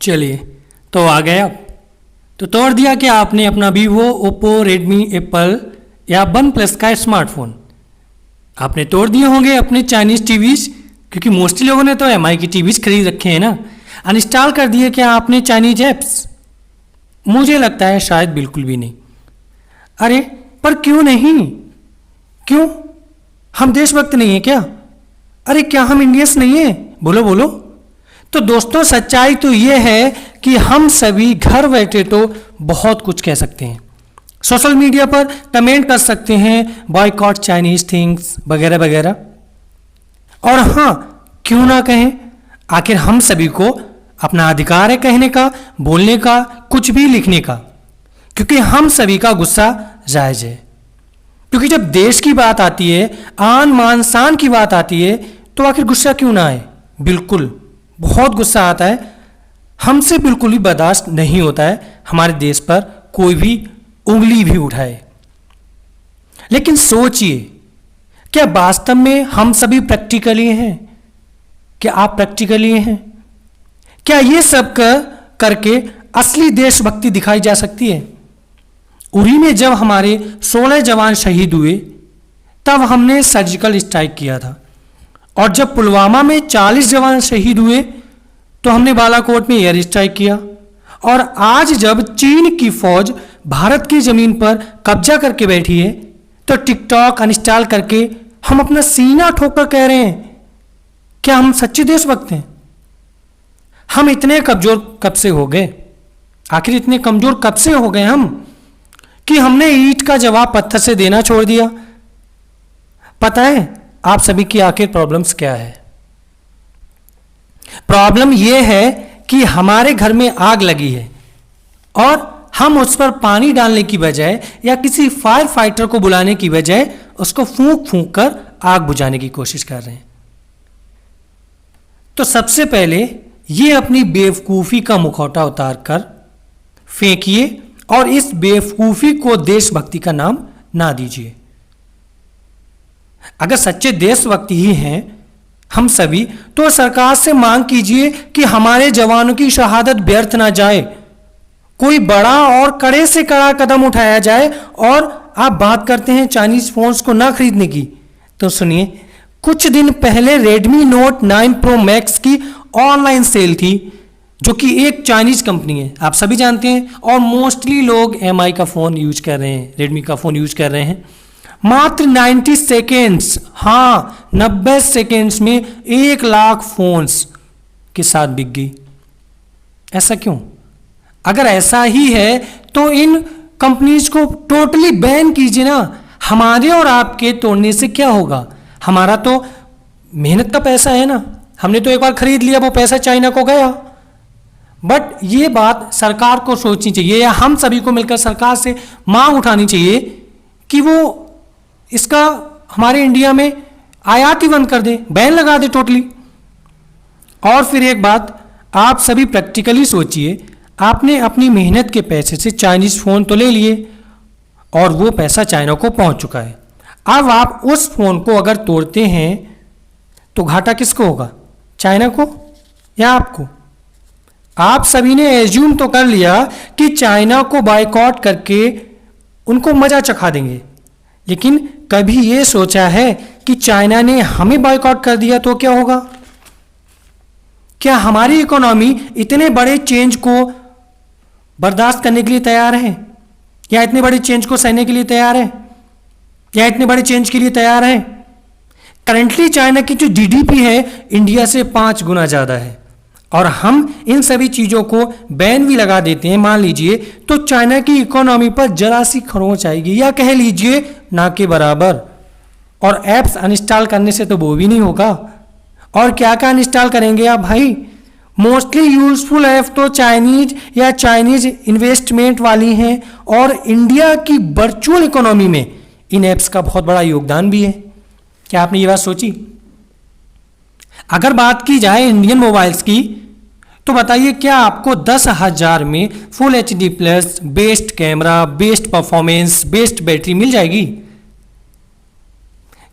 चलिए, तो आ गए अब। तो तोड़ दिया कि आपने अपना वीवो, ओप्पो, रेडमी, एप्पल या वन प्लस का स्मार्टफोन आपने तोड़ दिए होंगे अपने चाइनीज़ टीवीज़, क्योंकि मोस्टली लोगों ने तो एमआई की टीवीज़ खरीद रखे हैं ना। अनइंस्टॉल कर दिए क्या आपने चाइनीज ऐप्स? मुझे लगता है शायद बिल्कुल भी नहीं। अरे पर क्यों नहीं? क्यों? हम देशभक्त नहीं है क्या? अरे क्या हम इंडियंस नहीं है? बोलो बोलो। तो दोस्तों, सच्चाई तो ये है कि हम सभी घर बैठे तो बहुत कुछ कह सकते हैं, सोशल मीडिया पर कमेंट कर सकते हैं, बॉयकॉट चाइनीज थिंग्स वगैरह वगैरह। और हाँ, क्यों ना कहें, आखिर हम सभी को अपना अधिकार है कहने का, बोलने का, कुछ भी लिखने का, क्योंकि हम सभी का गुस्सा जायज है। क्योंकि जब देश की बात आती है, आन मान शान की बात आती है, तो आखिर गुस्सा क्यों ना आए? बिल्कुल, बहुत गुस्सा आता है। हमसे बिल्कुल भी बर्दाश्त नहीं होता है हमारे देश पर कोई भी उंगली भी उठाए। लेकिन सोचिए, क्या वास्तव में हम सभी प्रैक्टिकली हैं? क्या आप प्रैक्टिकली हैं? क्या ये सब करके असली देशभक्ति दिखाई जा सकती है? उरी में जब हमारे 16 जवान शहीद हुए, तब हमने सर्जिकल स्ट्राइक किया था। और जब पुलवामा में 40 जवान शहीद हुए, तो हमने बालाकोट में एयर स्ट्राइक किया। और आज जब चीन की फौज भारत की जमीन पर कब्जा करके बैठी है, तो टिकटॉक अनइंस्टॉल करके हम अपना सीना ठोकर कह रहे हैं, क्या हम सच्चे देशभक्त हैं? हम इतने कमजोर कब से हो गए? आखिर इतने कमजोर कब से हो गए हम कि हमने ईंट का जवाब पत्थर से देना छोड़ दिया? पता है आप सभी की आखिर प्रॉब्लम्स क्या है? प्रॉब्लम यह है कि हमारे घर में आग लगी है और हम उस पर पानी डालने की बजाय या किसी फायर फाइटर को बुलाने की बजाय उसको फूंक फूंक कर आग बुझाने की कोशिश कर रहे हैं। तो सबसे पहले ये अपनी बेवकूफ़ी का मुखौटा उतार कर फेंकिए और इस बेवकूफ़ी को देशभक्ति का नाम ना दीजिए। अगर सच्चे देशभक्त ही हैं हम सभी, तो सरकार से मांग कीजिए कि हमारे जवानों की शहादत व्यर्थ ना जाए, कोई बड़ा और कड़े से कड़ा कदम उठाया जाए। और आप बात करते हैं चाइनीज फोन्स को ना खरीदने की, तो सुनिए, कुछ दिन पहले रेडमी नोट 9 प्रो मैक्स की ऑनलाइन सेल थी, जो कि एक चाइनीज कंपनी है, आप सभी जानते हैं। और मोस्टली लोग एमआई का फ़ोन यूज कर रहे हैं, रेडमी का फ़ोन यूज कर रहे हैं। मात्र 90 सेकेंड्स, हाँ 90 सेकेंड्स में 1 लाख फोन्स के साथ बिक गई। ऐसा क्यों? अगर ऐसा ही है तो इन कंपनीज को टोटली बैन कीजिए ना। हमारे और आपके तोड़ने से क्या होगा? हमारा तो मेहनत का पैसा है ना, हमने तो एक बार खरीद लिया, वो पैसा चाइना को गया। बट ये बात सरकार को सोचनी चाहिए, या हम सभी को मिलकर सरकार से मांग उठानी चाहिए कि वो इसका हमारे इंडिया में आयात ही बंद कर दे, बैन लगा दे टोटली। और फिर एक बात आप सभी प्रैक्टिकली सोचिए, आपने अपनी मेहनत के पैसे से चाइनीज फ़ोन तो ले लिए और वो पैसा चाइना को पहुंच चुका है। अब आप उस फ़ोन को अगर तोड़ते हैं तो घाटा किसको होगा? चाइना को या आपको? आप सभी ने एज्यूम तो कर लिया कि चाइना को बायकॉट करके उनको मजा चखा देंगे, लेकिन कभी ये सोचा है कि चाइना ने हमें बायकॉट कर दिया तो क्या होगा? क्या हमारी इकोनॉमी इतने बड़े चेंज को बर्दाश्त करने के लिए तैयार है, या इतने बड़े चेंज को सहने के लिए तैयार है, या इतने बड़े चेंज के लिए तैयार है? करंटली चाइना की जो जीडीपी है इंडिया से 5 गुना ज़्यादा है, और हम इन सभी चीज़ों को बैन भी लगा देते हैं, मान लीजिए, तो चाइना की इकोनॉमी पर जरा सी खरोंच आएगी, या कह लीजिए ना के बराबर। और ऐप्स अनइंस्टॉल करने से तो वो भी नहीं होगा। और क्या क्या अनइंस्टॉल करेंगे आप भाई? मोस्टली यूजफुल ऐप तो चाइनीज या चाइनीज इन्वेस्टमेंट वाली हैं, और इंडिया की वर्चुअल इकोनॉमी में इन ऐप्स का बहुत बड़ा योगदान भी है। क्या आपने ये बात सोची? अगर बात की जाए इंडियन मोबाइल्स की, तो बताइए क्या आपको 10,000 में full HD plus, best camera, best performance, best battery मिल जाएगी?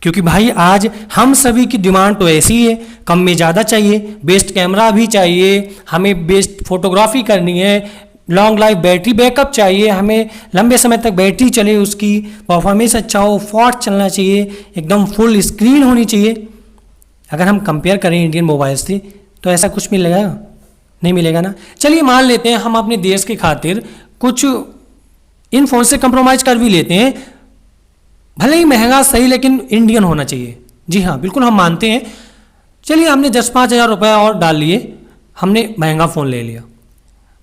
क्योंकि भाई आज हम सभी की डिमांड तो ऐसी है, कम में ज़्यादा चाहिए, बेस्ट कैमरा भी चाहिए, हमें बेस्ट फोटोग्राफी करनी है, लॉन्ग लाइफ बैटरी बैकअप चाहिए, हमें लंबे समय तक बैटरी चले, उसकी परफॉर्मेंस अच्छा हो, फास्ट चलना चाहिए, एकदम फुल स्क्रीन होनी चाहिए। अगर हम कंपेयर करें इंडियन मोबाइल से तो ऐसा कुछ मिलेगा? नहीं मिलेगा ना। चलिए मान लेते हैं हम अपने देश की खातिर कुछ इन फ़ोन से कंप्रोमाइज़ कर भी लेते हैं, भले ही महंगा सही लेकिन इंडियन होना चाहिए। जी हाँ, बिल्कुल हम मानते हैं। चलिए हमने 10-5 हज़ार रुपये और डाल लिए, हमने महंगा फ़ोन ले लिया।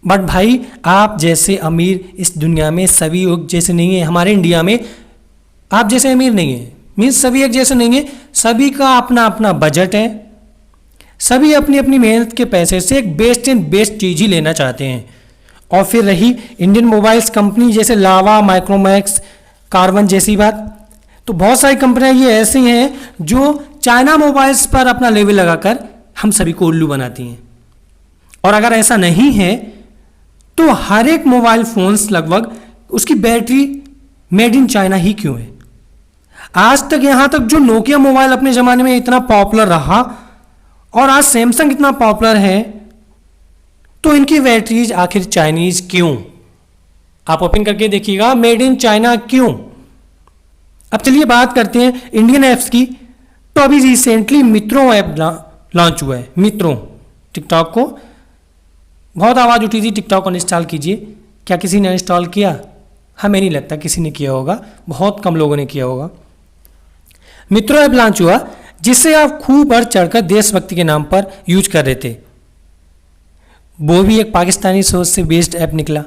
बट भाई आप जैसे अमीर इस दुनिया में सभी लोग जैसे नहीं है। हमारे इंडिया में आप जैसे अमीर नहीं है, मीन्स सभी एक जैसे नहीं है, सभी का अपना अपना बजट है, सभी अपनी अपनी मेहनत के पैसे से एक बेस्ट एंड बेस्ट चीज़ ही लेना चाहते हैं। और फिर रही इंडियन मोबाइल्स कंपनी जैसे लावा, माइक्रोमैक्स, कार्बन जैसी बात, तो बहुत सारी कंपनियां ये ऐसी हैं जो चाइना मोबाइल्स पर अपना लेवल लगाकर हम सभी को उल्लू बनाती हैं। और अगर ऐसा नहीं है तो हर एक मोबाइल फोन्स लगभग उसकी बैटरी मेड इन चाइना ही क्यों है? आज तक यहां तक जो नोकिया मोबाइल अपने ज़माने में इतना पॉपुलर रहा और आज सैमसंग इतना पॉपुलर है, तो इनकी बैटरीज आखिर चाइनीज क्यों? आप ओपन करके देखिएगा, मेड इन चाइना क्यों? अब चलिए बात करते हैं इंडियन ऐप्स की। तो अभी रिसेंटली मित्रों ऐप लॉन्च हुआ है। मित्रों, टिकटॉक को बहुत आवाज़ उठी थी टिकटॉक को इंस्टॉल कीजिए। क्या किसी ने इंस्टॉल किया? हमें नहीं लगता किसी ने किया होगा, बहुत कम लोगों ने किया होगा। मित्रों ऐप लॉन्च हुआ जिससे आप खूब बढ़ चढ़कर देशभक्ति के नाम पर यूज कर रहे थे। वो भी एक पाकिस्तानी सोच से बेस्ड ऐप निकला।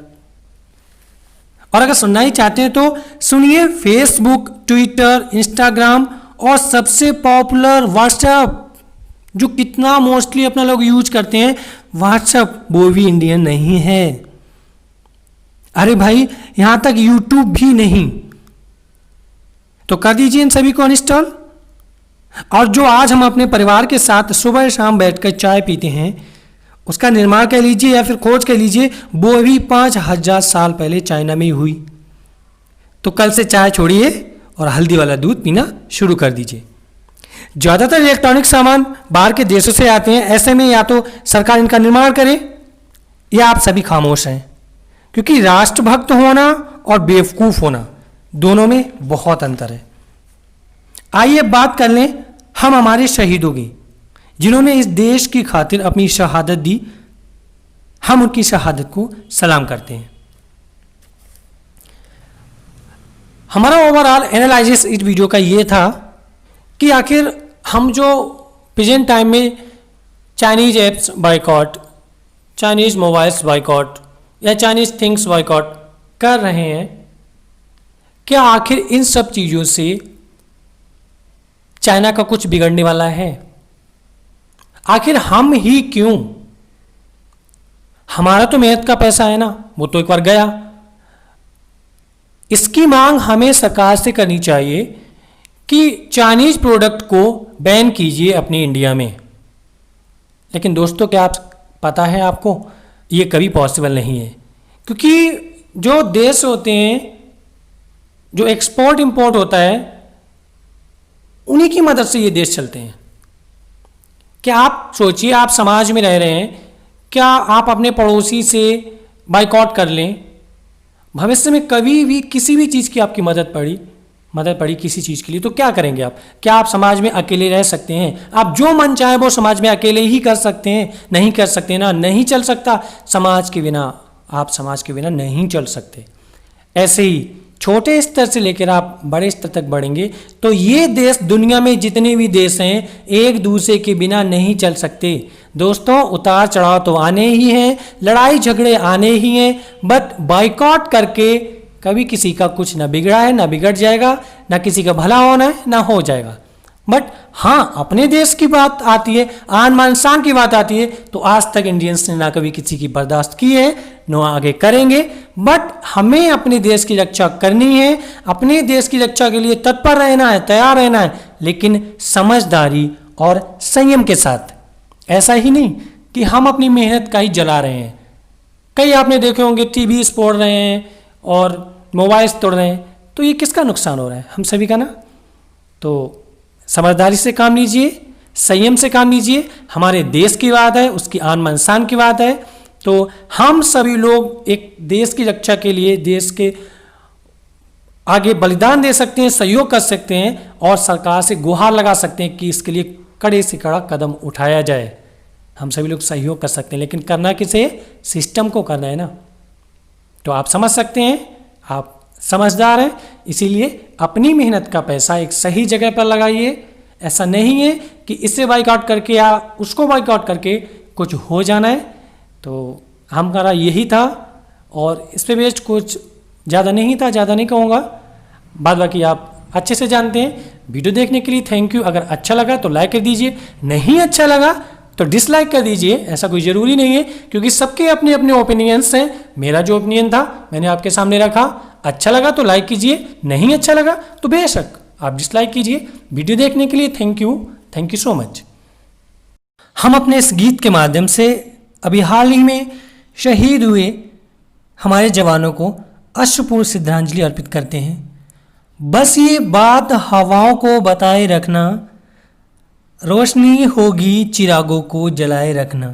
और अगर सुनना ही चाहते हैं तो सुनिए, फेसबुक, ट्विटर, इंस्टाग्राम और सबसे पॉपुलर व्हाट्सएप, जो कितना मोस्टली अपना लोग यूज करते हैं, व्हाट्सएप वो भी इंडियन नहीं है। अरे भाई यहां तक यूट्यूब भी नहीं। तो कर दीजिए इन सभी को अनइंस्टॉल। और जो आज हम अपने परिवार के साथ सुबह शाम बैठकर चाय पीते हैं, उसका निर्माण कह लीजिए या फिर खोज कह लीजिए, वो भी 5000 साल पहले चाइना में ही हुई। तो कल से चाय छोड़िए और हल्दी वाला दूध पीना शुरू कर दीजिए। ज़्यादातर इलेक्ट्रॉनिक सामान बाहर के देशों से आते हैं। ऐसे में या तो सरकार इनका निर्माण करे या आप सभी खामोश हैं, क्योंकि राष्ट्रभक्त होना और बेवकूफ़ होना दोनों में बहुत अंतर है। आइए बात कर लें हम हमारे शहीदों की, जिन्होंने इस देश की खातिर अपनी शहादत दी। हम उनकी शहादत को सलाम करते हैं। हमारा ओवरऑल एनालिसिस इस वीडियो का ये था कि आखिर हम जो प्रेजेंट टाइम में Chinese apps boycott, Chinese mobiles boycott या चाइनीज थिंग्स बायकॉट कर रहे हैं, क्या आखिर इन सब चीज़ों से चाइना का कुछ बिगड़ने वाला है? आखिर हम ही क्यों? हमारा तो मेहनत का पैसा है ना, वो तो एक बार गया। इसकी मांग हमें सरकार से करनी चाहिए कि चाइनीज प्रोडक्ट को बैन कीजिए अपनी इंडिया में। लेकिन दोस्तों, क्या आप पता है आपको, ये कभी पॉसिबल नहीं है, क्योंकि जो देश होते हैं, जो एक्सपोर्ट इंपोर्ट होता है, उन्हीं की मदद से ये देश चलते हैं। क्या आप सोचिए, आप समाज में रह रहे हैं, क्या आप अपने पड़ोसी से बाइकआउट कर लें, भविष्य में कभी भी किसी भी चीज़ की आपकी मदद पड़ी किसी चीज़ के लिए, तो क्या करेंगे आप? क्या आप समाज में अकेले रह सकते हैं? आप जो मन चाहे वो समाज में अकेले ही कर सकते हैं? नहीं कर सकते ना, नहीं चल सकता समाज के बिना। आप समाज के बिना नहीं चल सकते। ऐसे ही छोटे स्तर से लेकर आप बड़े स्तर तक बढ़ेंगे तो ये देश, दुनिया में जितने भी देश हैं, एक दूसरे के बिना नहीं चल सकते। दोस्तों, उतार चढ़ाव तो आने ही हैं, लड़ाई झगड़े आने ही हैं, बट बाइकआउट करके कभी किसी का कुछ ना बिगड़ा है, ना बिगड़ जाएगा, ना किसी का भला होना है, ना हो जाएगा। बट हाँ, अपने देश की बात आती है, आन मान शान की बात आती है, तो आज तक इंडियंस ने ना कभी किसी की बर्दाश्त की है, न आगे करेंगे। बट हमें अपने देश की रक्षा करनी है, अपने देश की रक्षा के लिए तत्पर रहना है, तैयार रहना है, लेकिन समझदारी और संयम के साथ। ऐसा ही नहीं कि हम अपनी मेहनत का ही जला रहे हैं। कई आपने देखे होंगे टीवी फोड़ रहे हैं और मोबाइल्स तोड़ रहे हैं, तो ये किसका नुकसान हो रहा है? हम सभी का ना। तो समझदारी से काम लीजिए, संयम से काम लीजिए। हमारे देश की बात है, उसकी आन बान शान की बात है। तो हम सभी लोग एक देश की रक्षा के लिए, देश के आगे बलिदान दे सकते हैं, सहयोग कर सकते हैं और सरकार से गुहार लगा सकते हैं कि इसके लिए कड़े से कड़ा कदम उठाया जाए। हम सभी लोग सहयोग कर सकते हैं, लेकिन करना किसे? सिस्टम को करना है ना। तो आप समझ सकते हैं, आप समझदार हैं, इसीलिए अपनी मेहनत का पैसा एक सही जगह पर लगाइए। ऐसा नहीं है कि इसे बाइकआउट करके या उसको बाइकआउट करके कुछ हो जाना है। तो हमारा यही था और इस पे बेस्ड कुछ ज़्यादा नहीं था, ज़्यादा नहीं कहूँगा। बाद बाकी आप अच्छे से जानते हैं। वीडियो देखने के लिए थैंक यू। अगर अच्छा लगा तो लाइक कर दीजिए, नहीं अच्छा लगा तो डिसलाइक कर दीजिए। ऐसा कोई ज़रूरी नहीं है, क्योंकि सबके अपने अपने ओपिनियंस हैं। मेरा जो ओपिनियन था मैंने आपके सामने रखा। अच्छा लगा तो लाइक कीजिए, नहीं अच्छा लगा तो बेशक आप डिसलाइक कीजिए। वीडियो देखने के लिए थैंक यू सो मच। हम अपने इस गीत के माध्यम से अभी हाल ही में शहीद हुए हमारे जवानों को अश्रुपूर्ण श्रद्धांजलि अर्पित करते हैं। बस ये बात हवाओं को बताए रखना, रोशनी होगी चिरागों को जलाए रखना।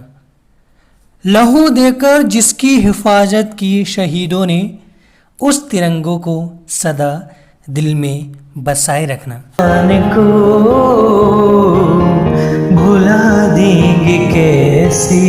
लहू देकर जिसकी हिफाजत की शहीदों ने, उस तिरंगों को सदा दिल में बसाए रखना। को भुला देंगे कैसे